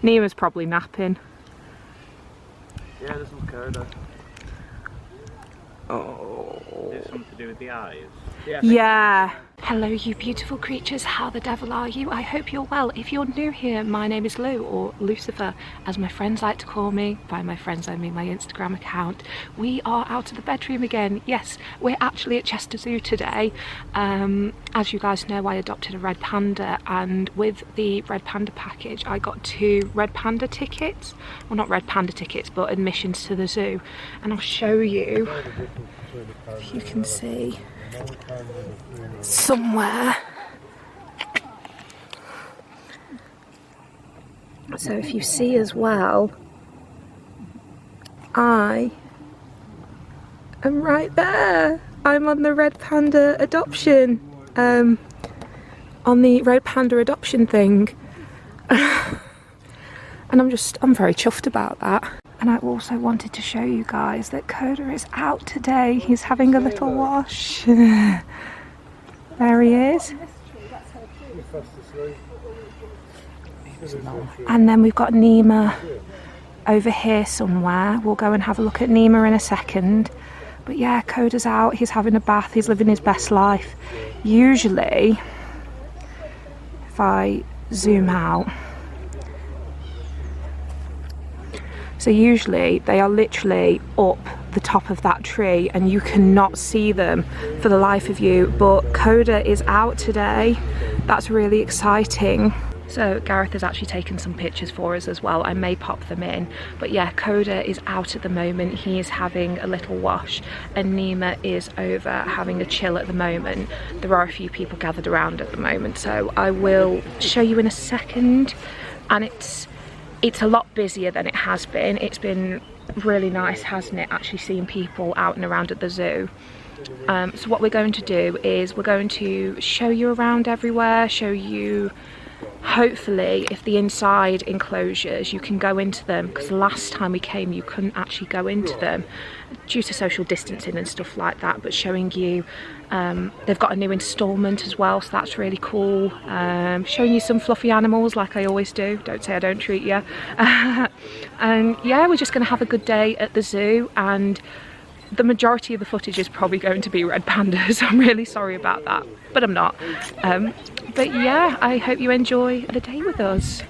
Nima's probably napping. Yeah, there's some coda. Oh. Is it something to do with the eyes? Yeah. Hello you beautiful creatures, how the devil are you? I hope you're well. If you're new here, my name is Lou, or Loucifer as my friends like to call me. By my friends I mean my Instagram account. We are out of the bedroom again. Yes, we're actually at chesterzoo today. As you guys know, I adopted a red panda, and with the red panda package I got 2 red panda tickets. Well, not red panda tickets, but admissions to the zoo. And I'll show you, if you can see somewhere. So if you see as well, I am right there. I'm on the red panda adoption, on the red panda adoption thing. And I'm very chuffed about that. And I also wanted to show you guys that Coda is out today. He's having a little wash. There he is. And then we've got Nima over here somewhere. We'll go and have a look at Nima in a second. But yeah, Coda's out. He's having a bath. He's living his best life. Usually, if I zoom out, so usually they are literally up the top of that tree and you cannot see them for the life of you, but Coda is out today. That's really exciting. So Gareth has actually taken some pictures for us as well. I may pop them in, but yeah, Coda is out at the moment. He is having a little wash and Nima is over having a chill at the moment. There are a few people gathered around at the moment, so I will show you in a second. And it's a lot busier than it has been. It's been really nice, hasn't it, actually seeing people out and around at the zoo. So what we're going to do is we're going to show you around everywhere, show you, hopefully, if the inside enclosures, you can go into them, because the last time we came you couldn't actually go into them due to social distancing and stuff like that. But showing you, they've got a new instalment as well, so that's really cool. Showing you some fluffy animals like I always do. Don't say I don't treat you. And yeah, we're just going to have a good day at the zoo, and the majority of the footage is probably going to be red pandas. I'm really sorry about that, but I'm not. But yeah, I hope you enjoy the day with us.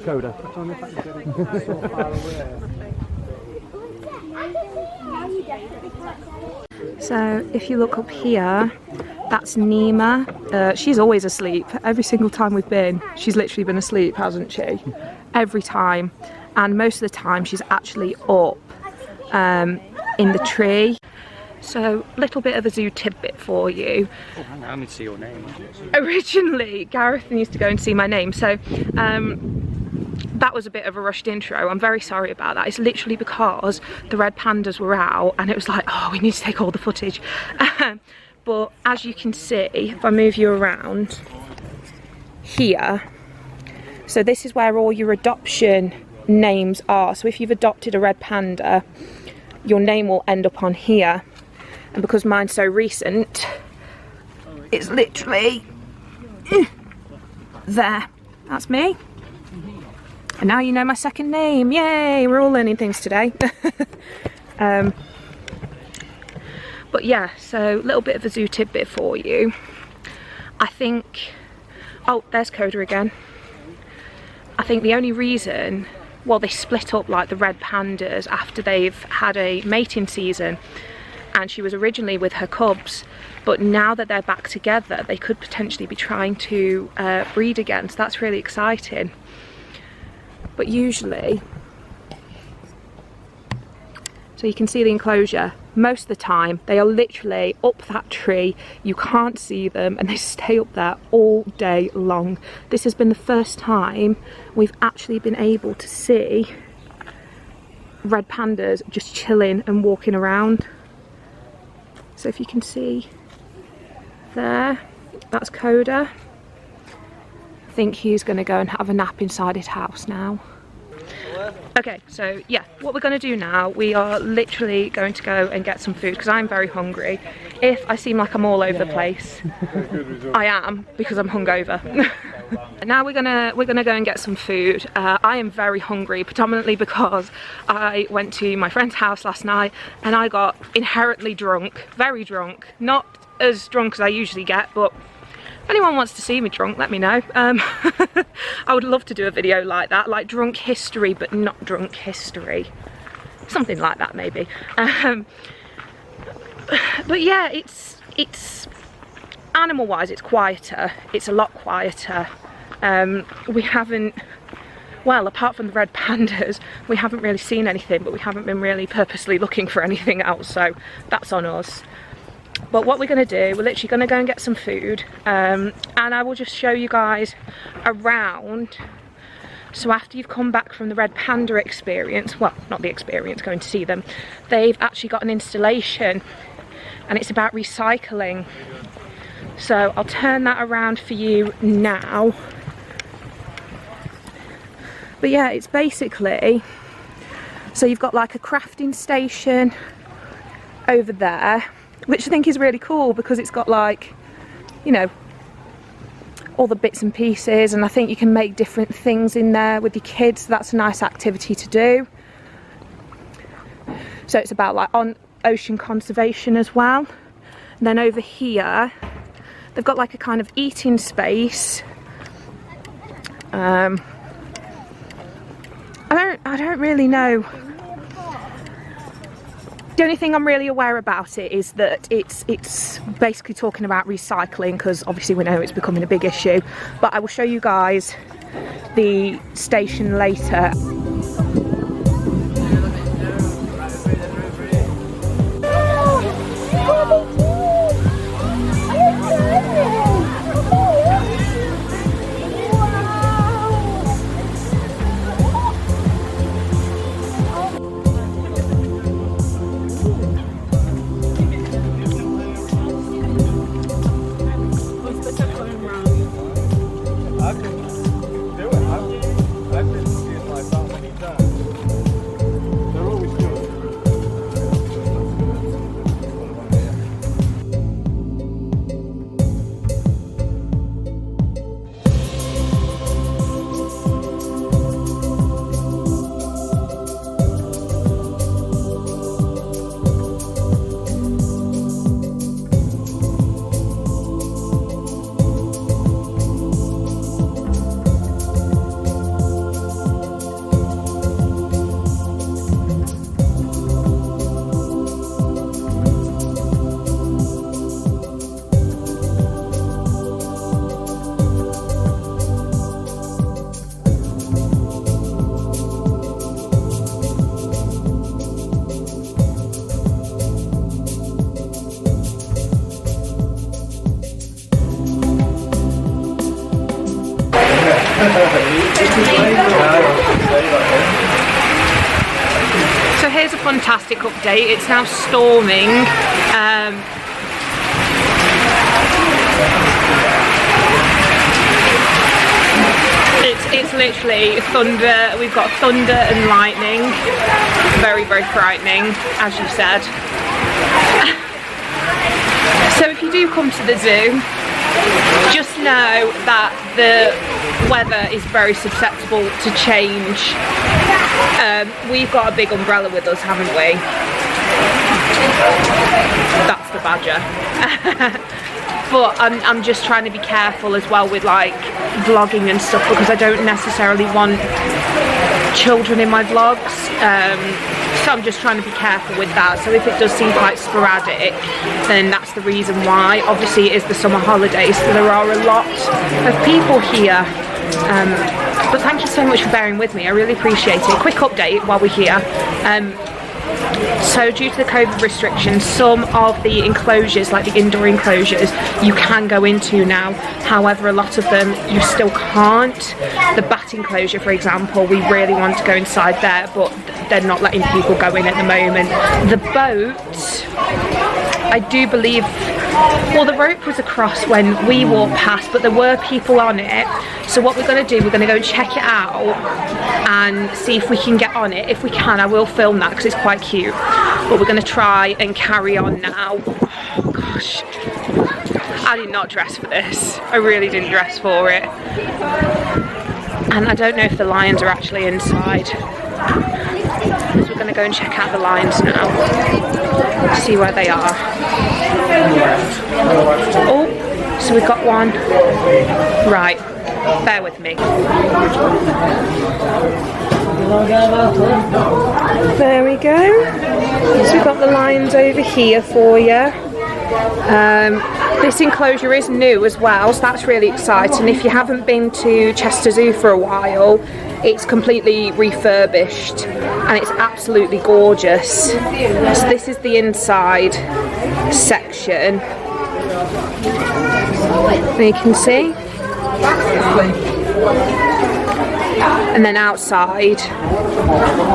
Coda. So if you look up here, that's Nima. She's always asleep. Every single time we've been, she's literally been asleep, hasn't she? Every time. And most of the time she's actually up in the tree. So, little bit of a zoo tidbit for you. Oh, hang on, I need to see your name. Originally, Gareth needs to go and see my name, so that was a bit of a rushed intro. I'm very sorry about that. It's literally because the red pandas were out and it was like, oh, we need to take all the footage. But as you can see, if I move you around here, so this is where all your adoption names are. So if you've adopted a red panda, your name will end up on here. And because mine's so recent, it's literally there. That's me. And now you know my second name. Yay, we're all learning things today. But yeah, so a little bit of a zoo tidbit for you. I think, oh, there's Coda again. I think the only reason, well, they split up like the red pandas after they've had a mating season, and she was originally with her cubs, but now that they're back together they could potentially be trying to breed again, so that's really exciting. But usually, so you can see the enclosure, most of the time they are literally up that tree, you can't see them, and they stay up there all day long. This has been the first time we've actually been able to see red pandas just chilling and walking around. So if you can see there, that's Coda. I think he's going to go and have a nap inside his house now. Okay, so yeah, what we're going to do now, we are literally going to go and get some food because I'm very hungry. If I seem like I'm all over the place, I am, because I'm hungover. Now we're gonna go and get some food. I am very hungry, predominantly because I went to my friend's house last night and I got inherently drunk, very drunk. Not as drunk as I usually get, but if anyone wants to see me drunk, let me know. I would love to do a video like that, like drunk history, but not drunk history. Something like that, maybe. But yeah, it's animal-wise, it's quieter. It's a lot quieter. We haven't, well, apart from the red pandas, we haven't really seen anything, but we haven't been really purposely looking for anything else, so that's on us. But what we're going to do, we're literally going to go and get some food, and I will just show you guys around. So after you've come back from the red panda experience, well, not the experience, going to see them, they've actually got an installation and it's about recycling. So I'll turn that around for you now. But yeah, it's basically, so you've got like a crafting station over there, which I think is really cool because it's got like, you know, all the bits and pieces, and I think you can make different things in there with your kids. So that's a nice activity to do. So it's about like on ocean conservation as well. And then over here, they've got like a kind of eating space. I don't really know. The only thing I'm really aware about it is that it's basically talking about recycling, because obviously we know it's becoming a big issue. But I will show you guys the station later. So here's a fantastic update. It's now storming. It's literally thunder. We've got thunder and lightning. Very, very frightening, as you said. So if you do come to the zoo, just know that the weather is very susceptible to change. We've got a big umbrella with us, haven't we? That's the badger. But I'm just trying to be careful as well with like vlogging and stuff, because I don't necessarily want children in my vlogs. So I'm just trying to be careful with that. So if it does seem quite sporadic, then that's the reason why. Obviously it is the summer holidays, so there are a lot of people here. But thank you so much for bearing with me, I really appreciate it. Quick update while we're here. So due to the COVID restrictions, some of the enclosures, like the indoor enclosures, you can go into now. However, a lot of them you still can't. The bat enclosure, for example, we really want to go inside there, but they're not letting people go in at the moment. The boat, I do believe Well, the rope was across when we walked past, but there were people on it. So what we're going to do, we're going to go and check it out and see if we can get on it. If we can, I will film that because it's quite cute. But we're going to try and carry on now. Oh, gosh. I did not dress for this. I really didn't dress for it. And I don't know if the lions are actually inside. So we're going to go and check out the lions now. See where they are. Oh, so we've got one. Right, bear with me. There we go. So we've got the lions over here for you. This enclosure is new as well, so that's really exciting. If you haven't been to Chesterzoo for a while, it's completely refurbished and it's absolutely gorgeous. So this is the inside section. And you can see. And then outside,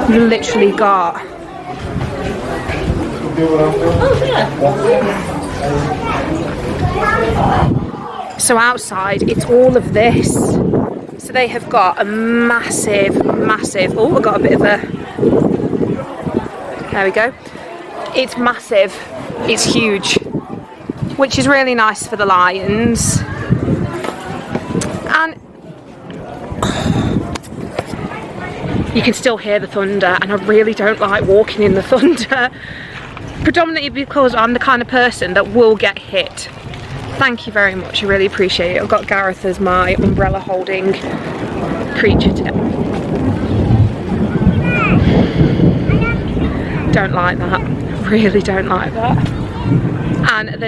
you literally got so outside it's all of this. So they have got a massive, oh, we've got a bit of a, there we go. It's massive, it's huge, which is really nice for the lions. And you can still hear the thunder, and I really don't like walking in the thunder. Predominantly because I'm the kind of person that will get hit. Thank you very much, I really appreciate it. I've got Gareth as my umbrella holding creature today. Don't like that, really don't like that. And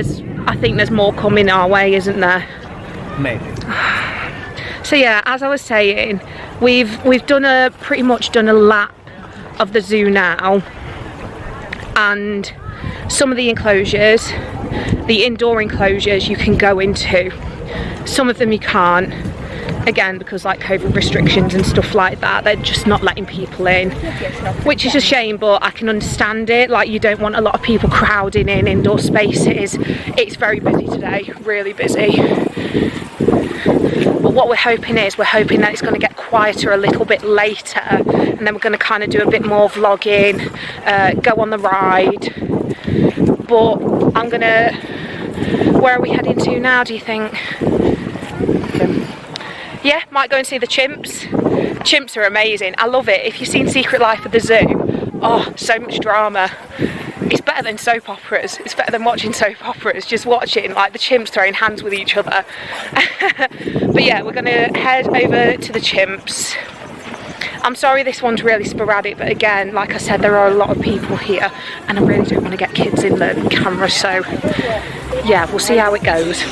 I think there's more coming our way, isn't there? Maybe. So yeah, as I was saying, we've pretty much done a lap of the zoo now. And some of the enclosures, the indoor enclosures, you can go into. Some of them you can't, again because like COVID restrictions and stuff like that, they're just not letting people in, which is a shame, but I can understand it. Like, you don't want a lot of people crowding in indoor spaces. It's very busy today, really busy. But what we're hoping that it's going to get quieter a little bit later, and then we're going to kind of do a bit more vlogging, go on the ride. But I'm gonna, where are we heading to now, do you think? Yeah, might go and see the chimps. Chimps are amazing, I love it. If you've seen Secret Life of the Zoo, oh, so much drama. It's better than soap operas. It's better than watching soap operas. Just watching like the chimps throwing hands with each other. But yeah, we're gonna head over to the chimps. I'm sorry this one's really sporadic, but again, like I said, there are a lot of people here and I really don't want to get kids in the camera, so yeah, we'll see how it goes.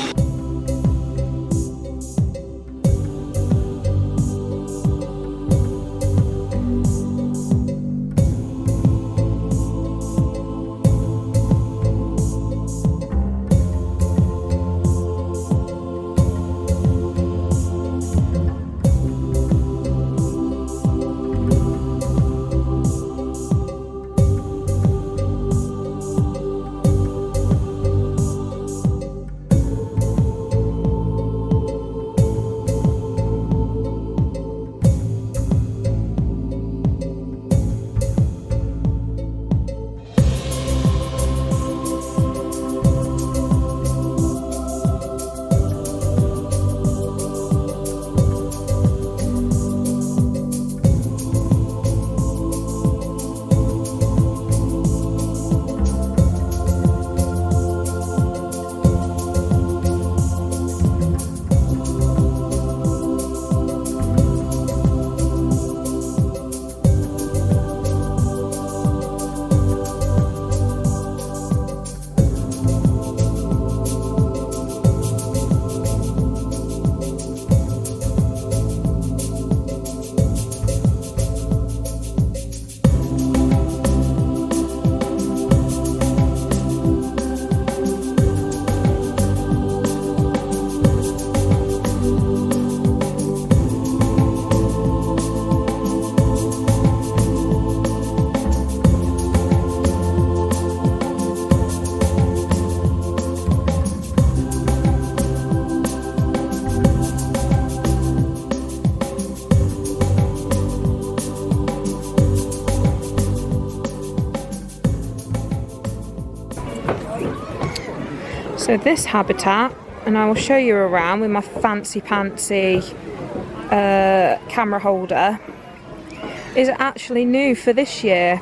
So this habitat, and I will show you around with my fancy pantsy camera holder, is actually new for this year,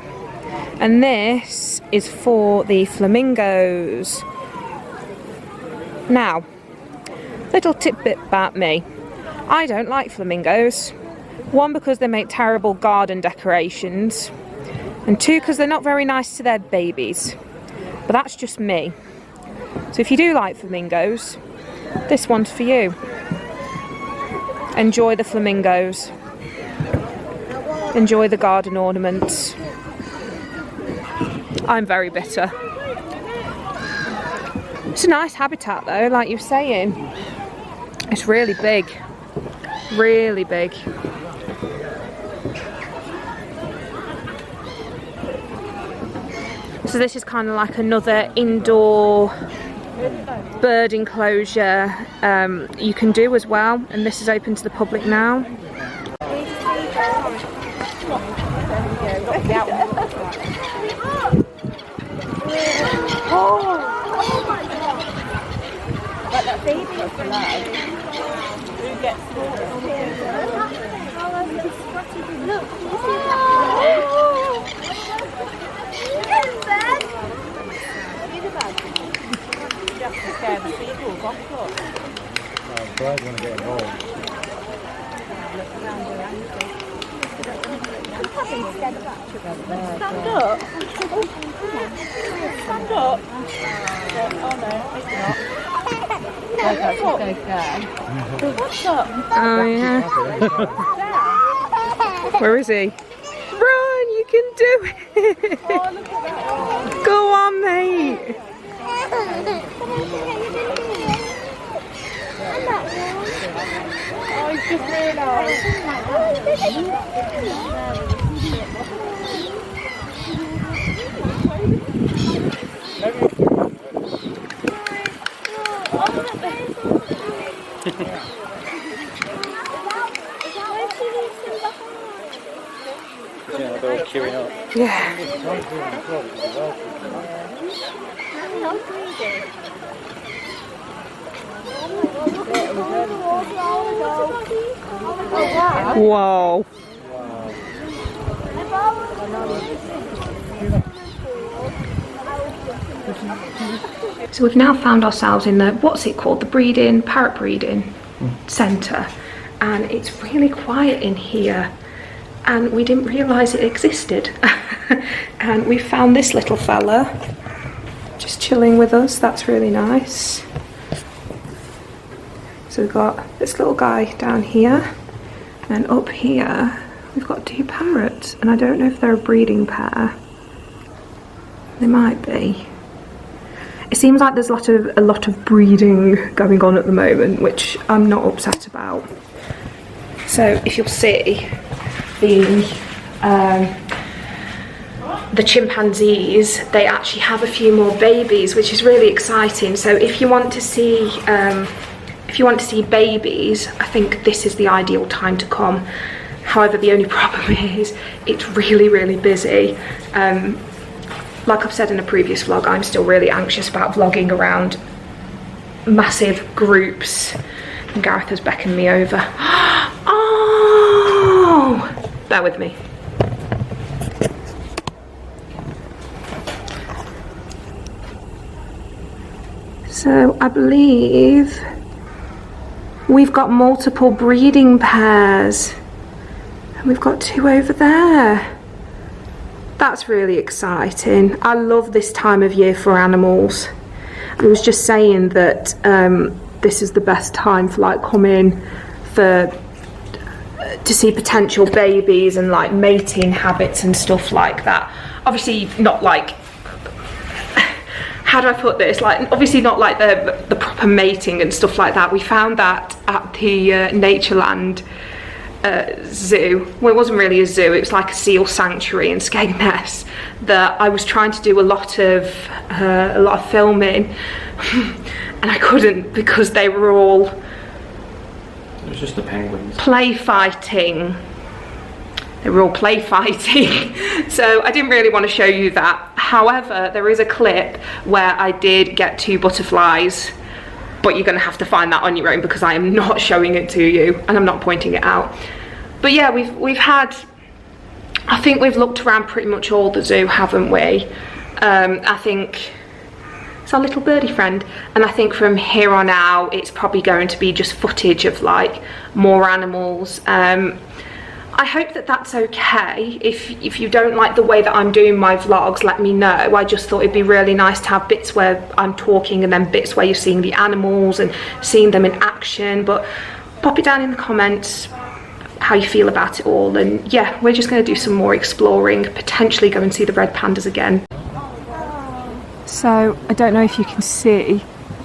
and this is for the flamingos. Now, little tidbit about me. I don't like flamingos. One, because they make terrible garden decorations, and two, because they're not very nice to their babies. But that's just me. So if you do like flamingos, this one's for you. Enjoy the flamingos. Enjoy the garden ornaments. I'm very bitter. It's a nice habitat though, like you're saying. It's really big. Really big. So this is kind of like another indoor bird enclosure you can do as well, and this is open to the public now. Birds want to get involved. Stand up. Stand up. Oh no, it's not. What's up? Oh yeah. Where is he? Run, you can do it. Go on, mate. Oh, he's just realised. Yeah, they're all queuing up. Yeah. Whoa. So we've now found ourselves in the, what's it called, the parrot breeding centre, and it's really quiet in here, and we didn't realise it existed. And we found this little fella just chilling with us. That's really nice. So we've got this little guy down here, and up here we've got two parrots, and I don't know if they're a breeding pair. They might be. It seems like there's a lot of breeding going on at the moment, which I'm not upset about. So if you'll see the chimpanzees, they actually have a few more babies, which is really exciting. So if you want to see babies, I think this is the ideal time to come. However, the only problem is it's really, really busy. Like I've said in a previous vlog, I'm still really anxious about vlogging around massive groups. And Gareth has beckoned me over. Oh! Bear with me. So I believe we've got multiple breeding pairs. And we've got two over there. That's really exciting. I love this time of year for animals. I was just saying that this is the best time for like coming to see potential babies and like mating habits and stuff like that. Obviously not like, how do I put this? Like obviously not like the proper mating and stuff like that. We found that at the Natureland zoo. Well, it wasn't really a zoo, it was like a seal sanctuary in Skegness, that I was trying to do a lot of filming and I couldn't because they were all, It was just the penguins. play fighting. they were all play fighting. So I didn't really want to show you that. However, there is a clip where I did get 2 butterflies, but you're going to have to find that on your own because I am not showing it to you and I'm not pointing it out. But yeah, we've had, I think we've looked around pretty much all the zoo, haven't we? I think it's our little birdie friend, and I think from here on out it's probably going to be just footage of like more animals. I hope that that's okay. If you don't like the way that I'm doing my vlogs, let me know. I just thought it'd be really nice to have bits where I'm talking and then bits where you're seeing the animals and seeing them in action. But pop it down in the comments how you feel about it all. And yeah, we're just going to do some more exploring, potentially go and see the red pandas again. So I don't know if you can see,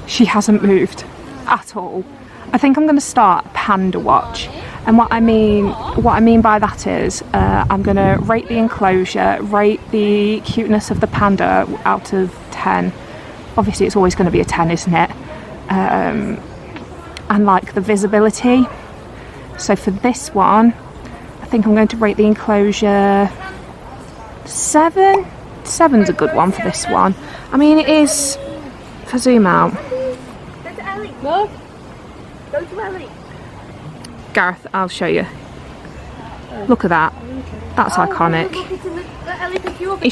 she hasn't moved at all. I think I'm going to start a panda watch. And what I mean by that is I'm going to rate the enclosure, rate the cuteness of the panda out of 10. Obviously it's always going to be a 10, isn't it? And like the visibility. So for this one, I think I'm going to rate the enclosure 7. 7's a good one for this one. I mean, it is, if I zoom out. Go to Ellie. Look. Go to Ellie. Gareth, I'll show you. Look at that. That's iconic. He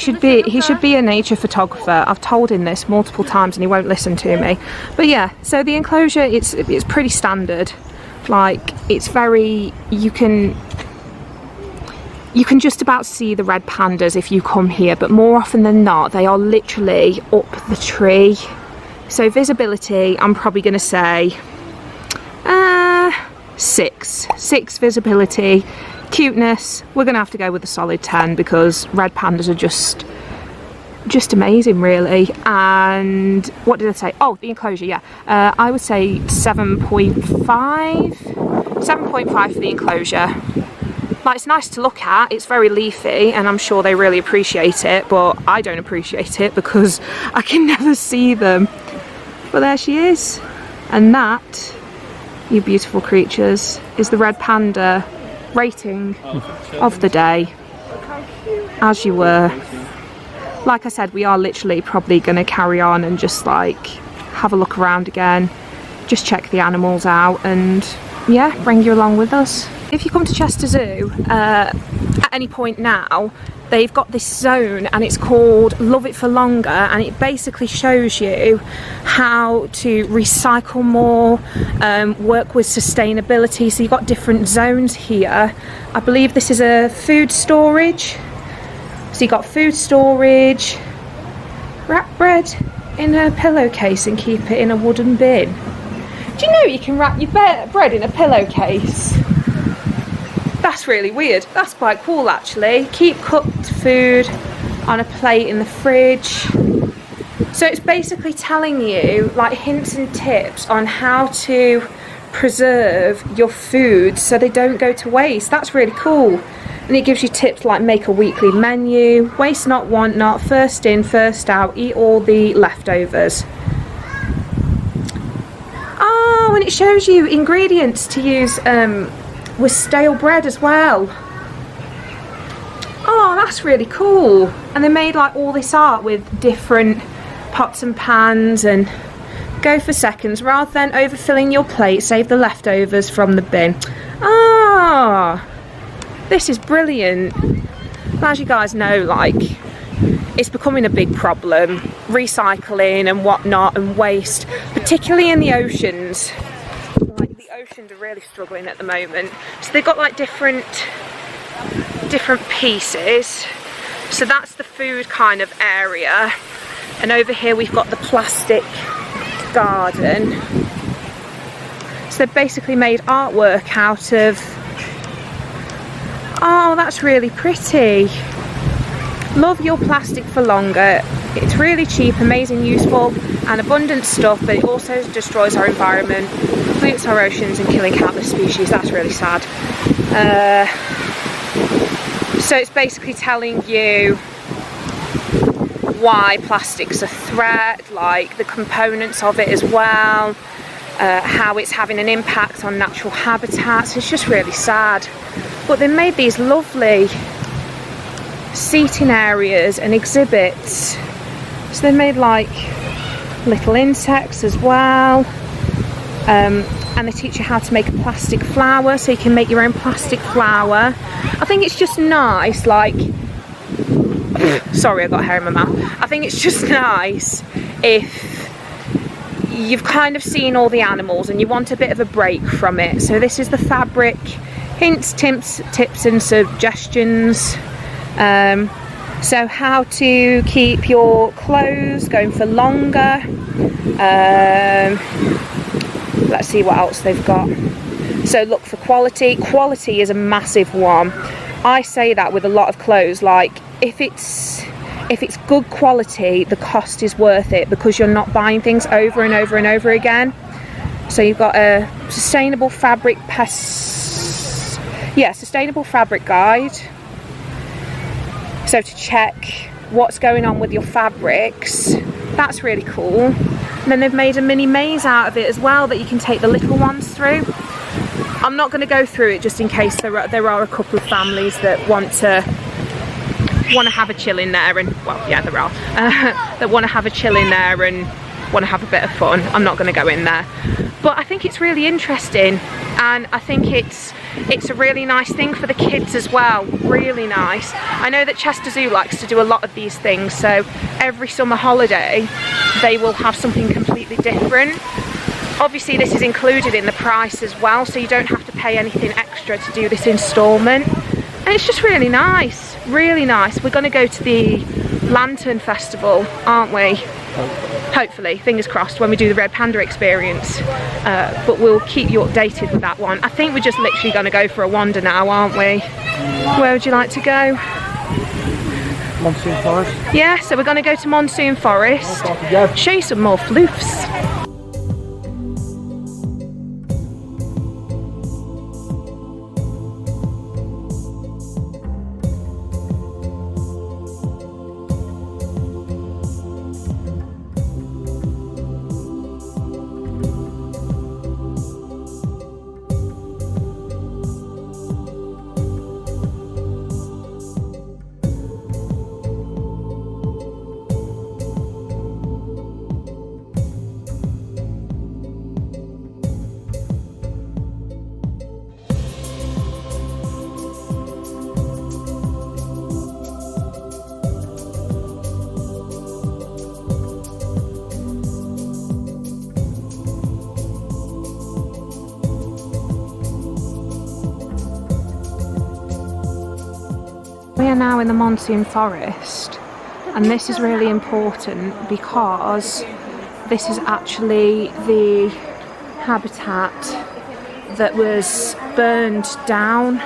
should be a nature photographer. I've told him this multiple times and he won't listen to me. But yeah, so the enclosure, it's pretty standard. Like, it's very, you can just about see the red pandas if you come here, but more often than not they are literally up the tree. So visibility, I'm probably going to say 6 visibility. Cuteness, we're going to have to go with a solid 10 because red pandas are just amazing, really. And what did I say? Oh, the enclosure, yeah. I would say 7.5 for the enclosure. Like, it's nice to look at, it's very leafy, and I'm sure they really appreciate it, but I don't appreciate it because I can never see them. But there she is. And that, you beautiful creatures, is the red panda rating of the day. As you were. Like I said, we are literally probably going to carry on and just like have a look around again, just check the animals out, and yeah, bring you along with us. If you come to Chester Zoo at any point now, they've got this zone and it's called Love It for Longer, and it basically shows you how to recycle more, work with sustainability. So you've got different zones here. I believe this is a food storage. So you've got food storage, wrap bread in a pillowcase and keep it in a wooden bin. Do you know you can wrap your bread in a pillowcase? That's really weird. That's quite cool actually. Keep cooked food on a plate in the fridge. So it's basically telling you like hints and tips on how to preserve your food so they don't go to waste. That's really cool. And it gives you tips like make a weekly menu, waste not, want not, first in, first out, eat all the leftovers. Oh, and it shows you ingredients to use with stale bread as well. Oh, that's really cool. And they made like all this art with different pots and pans, and go for seconds rather than overfilling your plate, save the leftovers from the bin. Ah, this is brilliant. As you guys know, like, it's becoming a big problem, recycling and whatnot and waste, particularly in the oceans. Like, the oceans are really struggling at the moment. So they've got like different pieces. So that's the food kind of area, and over here we've got the plastic garden. So they've basically made artwork out of, oh, that's really pretty. Love your plastic for longer. It's really cheap, amazing, useful and abundant stuff, but it also destroys our environment, pollutes our oceans and killing countless species. That's really sad. So it's basically telling you why plastic's a threat, like the components of it as well. how it's having an impact on natural habitats. It's just really sad. But they made these lovely seating areas and exhibits. So they made like little insects as well. And they teach you how to make a plastic flower, so you can make your own plastic flower. I think it's just nice, like, sorry, I got hair in my mouth. I think it's just nice if you've kind of seen all the animals and you want a bit of a break from it. So this is the fabric, hints, tips and suggestions. So how to keep your clothes going for longer. Let's see what else they've got. So look for quality. Quality is a massive one. I say that with a lot of clothes, like if it's good quality, the cost is worth it because you're not buying things over and over and over again. So you've got a sustainable fabric sustainable fabric guide. So to check what's going on with your fabrics, that's really cool. And then they've made a mini maze out of it as well that you can take the little ones through. I'm not going to go through it just in case there are a couple of families that want to have a chill in there, and well, yeah, there are that want to have a chill in there and want to have a bit of fun. I'm not going to go in there, but I think it's really interesting, and I think it's a really nice thing for the kids as well. Really nice. I know that chesterzoo likes to do a lot of these things, so every summer holiday they will have something completely different. Obviously this is included in the price as well, so you don't have to pay anything extra to do this instalment, and it's just really nice, really nice. We're going to go to the Lantern Festival, aren't we? Hopefully, fingers crossed, when we do the Red Panda experience, but we'll keep you updated with that one. I think we're just literally going to go for a wander now, aren't we? Where would you like to go? Monsoon Forest. Yeah, so we're going to go to Monsoon Forest, show you some more floofs. We are now in the Monsoon Forest, and this is really important because this is actually the habitat that was burned down.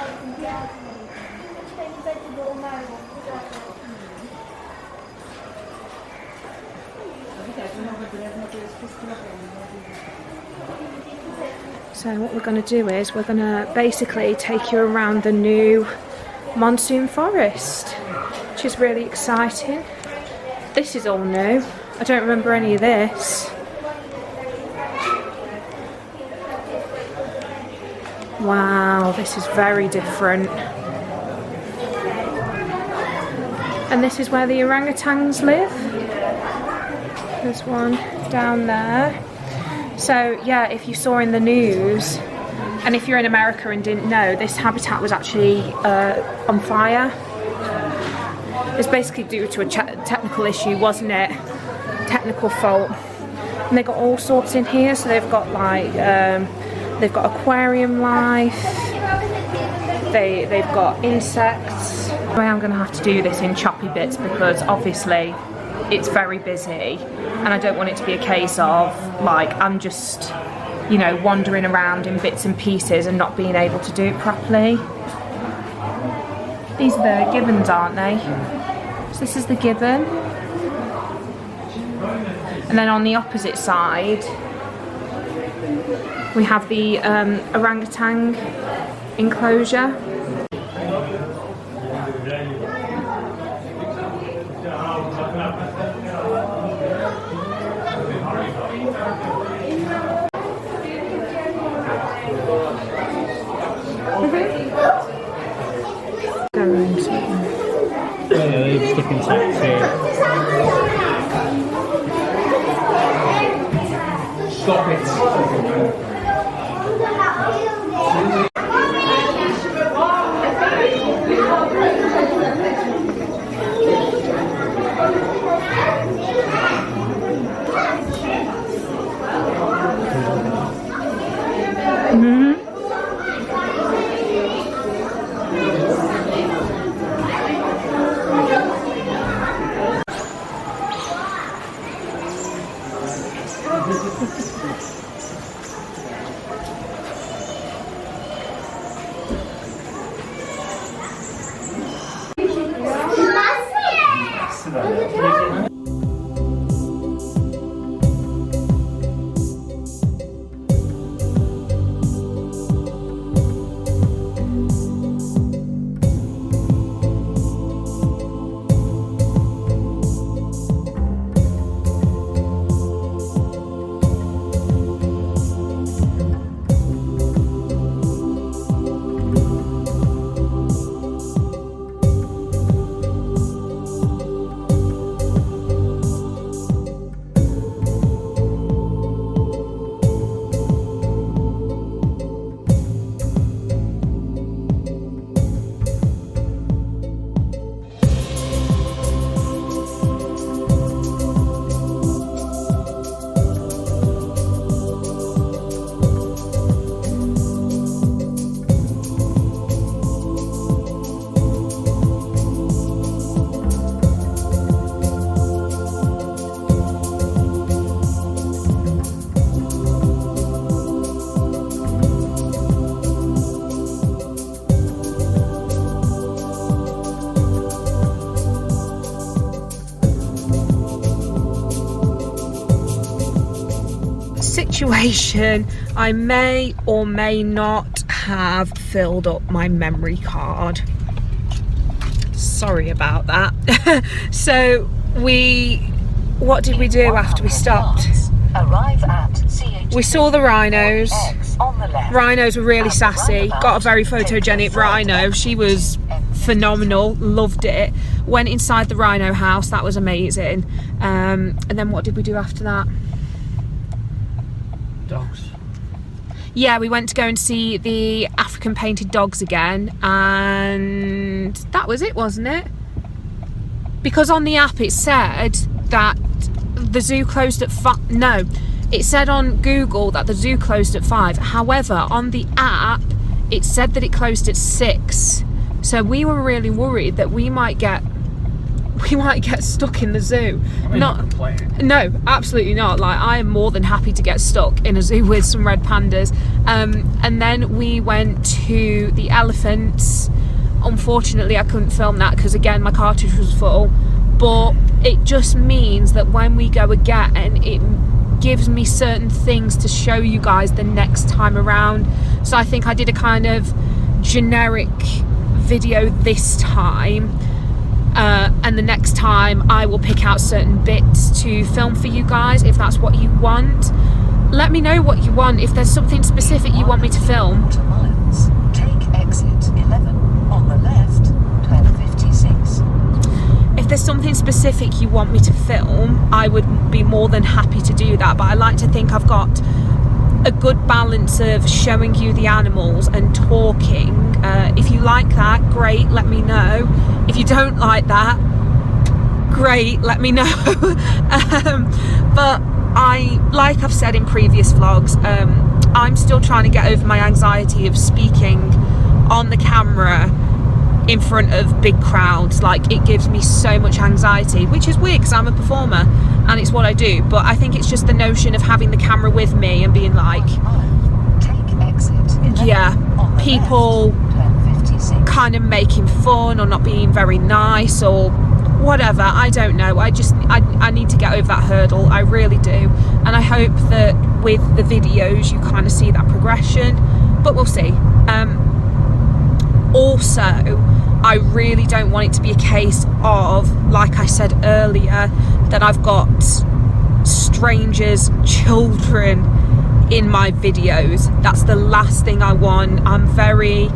So what we're going to do is we're going to basically take you around the new Monsoon Forest, which is really exciting. This is all new. I don't remember any of this. Wow, this is very different. And this is where the orangutans live. There's one down there. So yeah, if you saw in the news, and if you're in America and didn't know, this habitat was actually on fire. It's basically due to a technical issue, wasn't it? Technical fault. And they got all sorts in here. So they've got like, they've got aquarium life. They've got insects. I'm going to have to do this in choppy bits because obviously it's very busy, and I don't want it to be a case of like I'm just, you know, wandering around in bits and pieces and not being able to do it properly. These are the gibbons, aren't they? So this is the gibbon. And then on the opposite side, we have the orangutan enclosure. Yeah, they've stuck in sacks here. Stop it. Situation, I may or may not have filled up my memory card. Sorry about that. So what did we do after we stopped? We saw the rhinos. Rhinos were really sassy. Got a very photogenic rhino. She was phenomenal, loved it. Went inside the rhino house, that was amazing. And then what did we do after that? Dogs. Yeah, we went to go and see the African painted dogs again, and that was it, wasn't it? Because on the app it said that the zoo closed at 5. No, it said on Google that the zoo closed at 5. However, on the app it said that it closed at 6. So we were really worried that we might get stuck in the zoo. No, absolutely not. Like, I am more than happy to get stuck in a zoo with some red pandas. And then we went to the elephants. Unfortunately, I couldn't film that because, again, my cartridge was full. But it just means that when we go again, it gives me certain things to show you guys the next time around. So I think I did a kind of generic video this time. And the next time I will pick out certain bits to film for you guys if that's what you want. Let me know what you want. If there's something specific you want me to film. Take exit 11 on the left, 1256. If there's something specific you want me to film, I would be more than happy to do that. But I like to think I've got a good balance of showing you the animals and talking. If you like that, great, let me know. If you don't like that, great, let me know. But like I've said in previous vlogs, I'm still trying to get over my anxiety of speaking on the camera in front of big crowds. Like, it gives me so much anxiety, which is weird because I'm a performer and it's what I do. But I think it's just the notion of having the camera with me and being like, yeah, people kind of making fun or not being very nice or whatever. I don't know. I need to get over that hurdle. I really do. And I hope that with the videos you kind of see that progression, but we'll see. Also, I really don't want it to be a case of, like I said earlier, that I've got strangers' children in my videos. That's the last thing I want. I'm very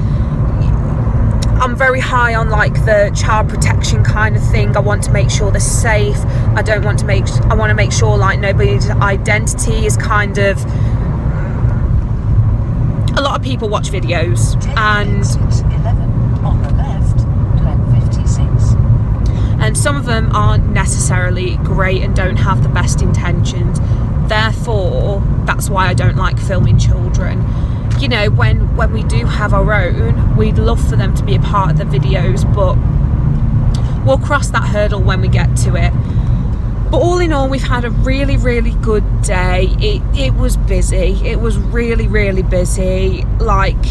high on like the child protection kind of thing. I want to make sure they're safe. I want to make sure like nobody's identity is kind of, a lot of people watch videos and on the left, 1056. And some of them aren't necessarily great and don't have the best intentions. Therefore, that's why I don't like filming children. You know, when we do have our own, we'd love for them to be a part of the videos, but we'll cross that hurdle when we get to it. But all in all, we've had a really, really good day. It was busy. It was really, really busy. Like,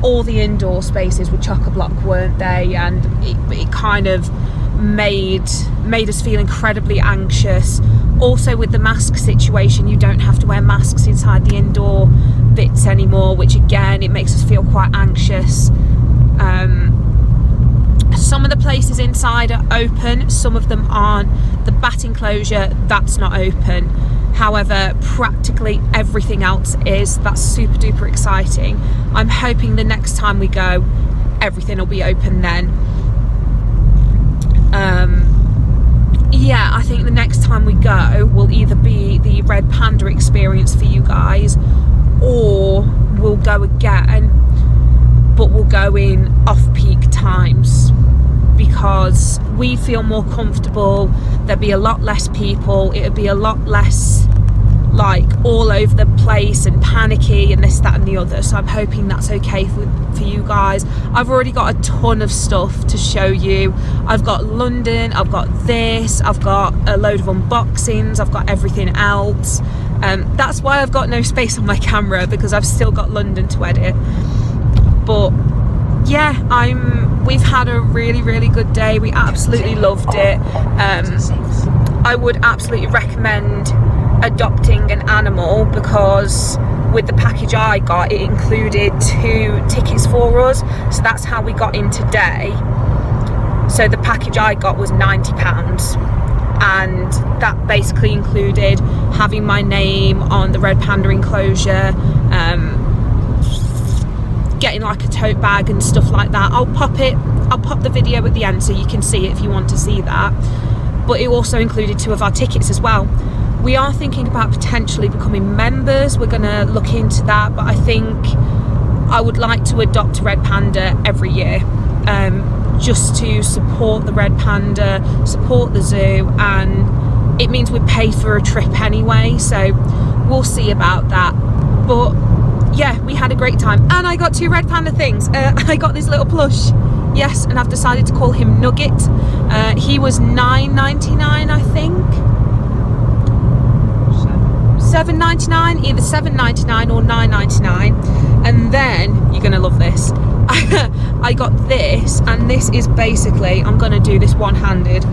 all the indoor spaces were chock-a-block, weren't they? And it kind of made us feel incredibly anxious. Also, with the mask situation, you don't have to wear masks inside the indoor bits anymore, which again, it makes us feel quite anxious. Some of the places inside are open, some of them aren't. The bat enclosure, that's not open. However, practically everything else is. That's super duper exciting. I'm hoping the next time we go, everything will be open then. Yeah, I think the next time we go will either be the Red Panda experience for you guys, or we'll go again, but we'll go in off-peak times, because we feel more comfortable. There'll be a lot less people. It'll be a lot less like all over the place and panicky and this, that and the other. So I'm hoping that's okay for you guys. I've already got a ton of stuff to show you. I've got London, I've got this, I've got a load of unboxings, I've got everything else. That's why I've got no space on my camera, because I've still got London to edit. But yeah, we've had a really, really good day. We absolutely loved it. I would absolutely recommend adopting an animal, because with the package I got, it included 2 tickets for us, so that's how we got in today. So the package I got was £90, and that basically included having my name on the Red Panda enclosure, getting like a tote bag and stuff like that. I'll pop the video at the end so you can see it if you want to see that. But it also included 2 of our tickets as well. We are thinking about potentially becoming members. We're going to look into that, but I think I would like to adopt a Red Panda every year, just to support the Red Panda, support the zoo, and it means we pay for a trip anyway, so we'll see about that. But yeah, we had a great time, and I got 2 Red Panda things. I got this little plush, yes, and I've decided to call him Nugget. He was $9.99, I think. $7.99, either $7.99 or $9.99. And then you're gonna love this. I got this, and this is basically, I'm gonna do this one-handed,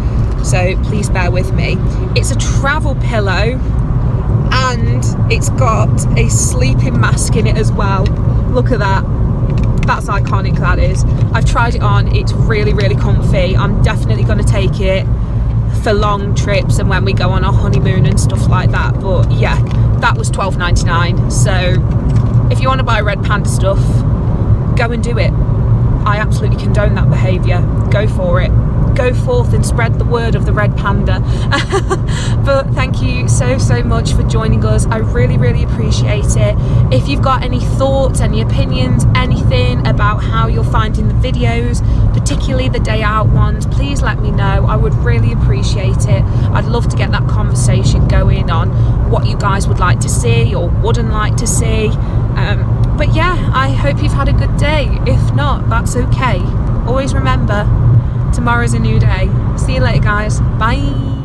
so please bear with me. It's a travel pillow, and it's got a sleeping mask in it as well. Look at that. That's iconic, that is. I've tried it on, it's really, really comfy. I'm definitely gonna take it for long trips and when we go on our honeymoon and stuff like that. But yeah, that was $12.99. So if you want to buy Red Panda stuff, go and do it. I absolutely condone that behaviour. Go for it. Go forth and spread the word of the Red Panda. But thank you so much for joining us. I really, really appreciate it. If you've got any thoughts, any opinions, anything about how you're finding the videos, particularly the day out ones, please let me know. I would really appreciate it. I'd love to get that conversation going on what you guys would like to see or wouldn't like to see. But yeah, I hope you've had a good day. If not, that's okay. Always remember, tomorrow's a new day. See you later, guys. Bye.